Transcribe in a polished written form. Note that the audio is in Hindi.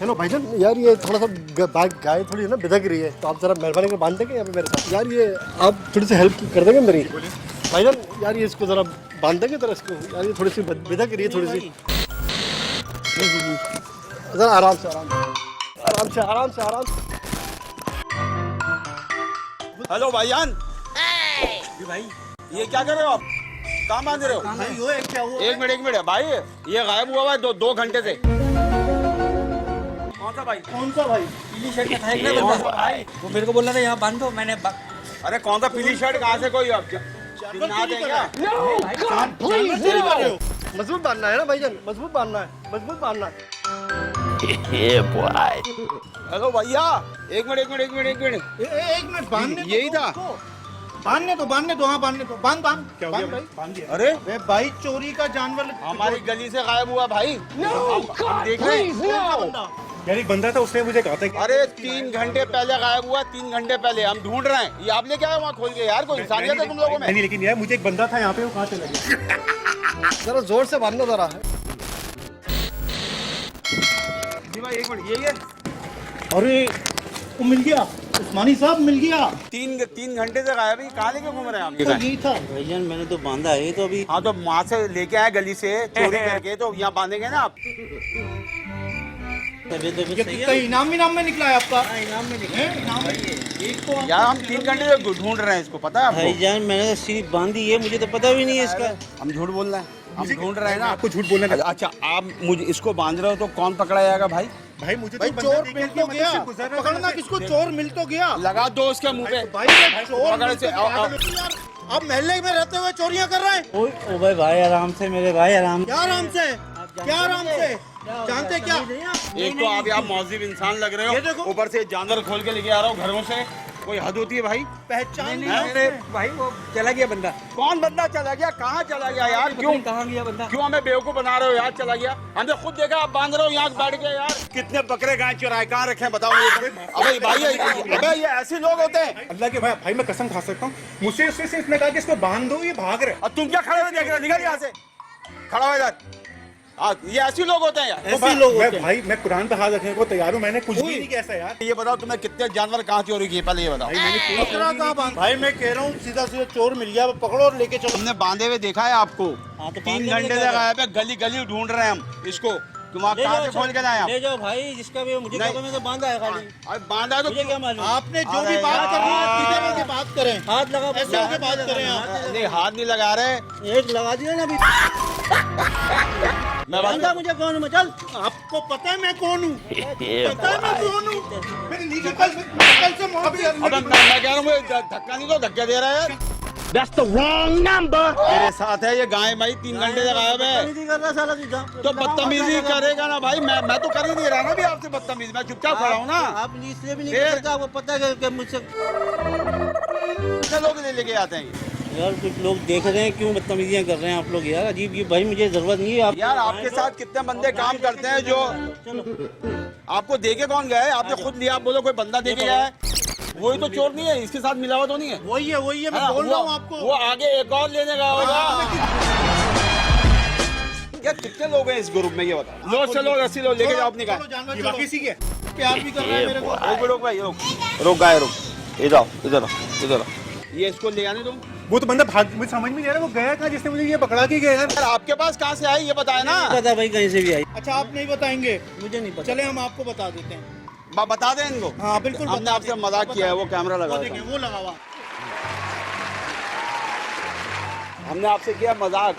हेलो भाईजान, यार ये थोड़ा सा गाय थोड़ी है ना बिदक रही है, तो आप जरा मेहरबानी कर बांध देंगे यहाँ पे मेरे साथ। यार ये आप थोड़ी सी हेल्प कर देंगे मेरी भाईजान। यार ये इसको जरा बांध देंगे जरा इसको, यार ये थोड़ी सी बिदक रही है थोड़ी सी। जरा आराम से आराम से आराम से आराम से। हेलो भाईजान। भाई ये क्या कर रहे हो आप? कहाँ बांध रहे हो? क्या हुआ? एक मिनट भाई, ये गायब हुआ है दो घंटे से। कौन सा भाई? पीली शर्ट में था एक ना बंदा भाई, वो मेरे को बोल रहा था यहाँ बांध दो, मैंने अरे कौन सा पीली शर्ट? कहाँ से कोई आप चिन्हाते हैं क्या? मजबूत बांधना है ना भाईजान, मजबूत बांधना है, मजबूत बांधना है। हेलो भैया, एक मिनट एक मिनट बांधने यही था। बांधने तो हाँ बांधने तो बांध क्या हो गया भाई? बांध दिया। अरे भाई चोरी का जानवर हमारी गली से गायब हुआ भाई। हम देख रहे हैं। यार एक बंदा था, उसने मुझे कहा था कि अरे 3 घंटे पहले गायब हुआ, 3 घंटे पहले। हम ढूंढ रहे हैं। ये आप लेके आए वहाँ खोल के? यार कोई इंसानियत है तुम लोगों में? नहीं, लेकिन यार मुझे एक बंदा था यहाँ पे, वो कहाँ चला गया? जरा जोर से बांधना जरा। जी भाई एक मिनट, ये अरे वो मिल गया, उस्मानी साहब मिल गया। 3 घंटे से गायब है। कहाँ लेके घूम रहे हैं आप? ये यही था भैया, मैंने तो बांधा है तो अभी। हाँ तो वहाँ से लेके आए गली से चोरी करके, तो यहाँ बांधेंगे ना आप? ये इनाम में निकला है आपका? इनाम में निकला है, इनाम में। यार हम 3 घंटे से ढूंढ रहे हैं इसको, पता है आपको? भाईजान मैंने तो सिर्फ बांधी है, मुझे तो पता भी नहीं है इसका। हम झूठ बोल रहे हैं, हम ढूंढ रहे हैं ना। आपको झूठ बोलने का? अच्छा आप मुझे इसको बांध रहे हो तो कौन पकड़ा जाएगा भाई? भाई मुझे भाई तो चोर मिल तो गया, पकड़ना किसको? चोर मिल तो गया। लगा दो उसके मुंह पे। भाई चोर पकड़ से अब महल्ले में रहते हुए चोरियां कर रहे हैं। ओ भाई आराम से मेरे भाई, आराम। क्या आराम से? क्या आराम से? जानते क्या? एक तो आप यहाँ मौजिब इंसान लग रहे हो, ऊपर से जानवर खोल के लेके आ रहा हूँ घरों से। कोई हद होती है भाई? पहचान नहीं भाई, वो चला गया बंदा। कौन बंदा चला गया? कहाँ चला गया यार? क्यों कहाँ गया बंदा? क्यों हमें बेवकूफ बना रहे हो यार? चला गया, हमने खुद देखा आप बांध रहे हो यहाँ बैठ के। यार कितने बकरे गाय चुराए, कहाँ रखे हैं बताओ मुझे? अबे भाई, अबे ये ऐसे लोग होते हैं? अल्लाह के भाई मैं कसम खा सकता हूँ, मुझसे उसने कहा कि इसको बांध दो, ये भाग रहे। और तुम क्या खड़े हुए देख रहे हो? निकल यहाँ से, खड़ा हो इधर। ये ऐसे लोग होते हैं यार, ऐसे लोग होते हैं। भाई मैं कुरान पे हाथ रखने को तैयार हूँ, मैंने कुछ भी नहीं किया ऐसा यार। ये बताओ तुम्हें कितने जानवर कहाँ चोरी किए? पहले ये बताओ। भाई मैं कह रहा हूँ सीधा चोर मिल गया, पकड़ो और लेके चलो। हमने बांधे हुए देखा है आपको। 3 घंटे से गायब है, गली गली ढूंढ रहे हैं हम इसको। तुम आप कहाँ से खोल के लाए आप? ले जाओ भाई, जिसका भी मुझे क्या, मैं तो बांधा है खाली। अरे बांधा है तो मुझे क्या मालूम? आपने जो अरे भी बात यार। करनी है किधर होके बात करें, हाथ लगा ऐसे होके बात करें आप। नहीं, हाथ नहीं लगा रहे। एक लगा दिया ना अभी। मैं बांधा मुझे कौन हूँ? चल, आपको पता है मैं कौन हूँ? पता है मैं कौन हूँ? अब मैं कह रहा हूँ धक्का नहीं दो, धक्के दे रहा है। That's the wrong number। मेरे साथ है ये गाय भाई, 3 घंटे से गायब है। नहीं कर रहा साला तू, जा। तो बदतमीजी करेगा ना भाई? मैं तो कर ही नहीं रहा ना भी आपसे बदतमीजी, मैं चुपचाप खड़ा हूँ ना। आप इसलिए भी नहीं कर सकते, आपको पता है कि मुझसे कितने लोग लेके आते हैं यार, कुछ लोग देख रहे हैं क्यों बदतमीजियां कर रहे हैं आप लोग यार। अजीब, ये भाई मुझे जरूरत नहीं है आप यार? आपके साथ कितने बंदे काम करते हैं जो आपको देके कौन गया है? आपने खुद लिया, आप बोलो कोई बंदा देके गया है। वही तो चोर नहीं है, इसके साथ मिलावट तो नहीं है? वही है मैं बोल रहा हूँ आपको। वो आगे एक और लेने का होगा। क्या कितने लोग हैं इस ग्रुप में ये बताओ? लो चलो, 80 लोग लेके जाओ अपनी गाय। बाकी सी है, प्यार भी कर रहे हैं मेरे को। रोक भाई, रोक गाय रोक। इधर आओ, इधर आओ। ये इसको ले आने तुम। वो तो बंदा भाग, मुझे समझ में नहीं आ रहा वो गया कहाँ, जिसने मुझे ये पकड़ा के गया यार। आपके पास कहाँ से आई ये बताए ना? पता भाई कहीं से भी आई। अच्छा आप नहीं बताएंगे? मुझे नहीं पता। चले हम आपको बता देते हैं। बता दें इनको। हाँ बिल्कुल, हमने आपसे मजाक किया है, वो कैमरा लगा था। वो लगा हुआ। हमने आपसे किया मजाक।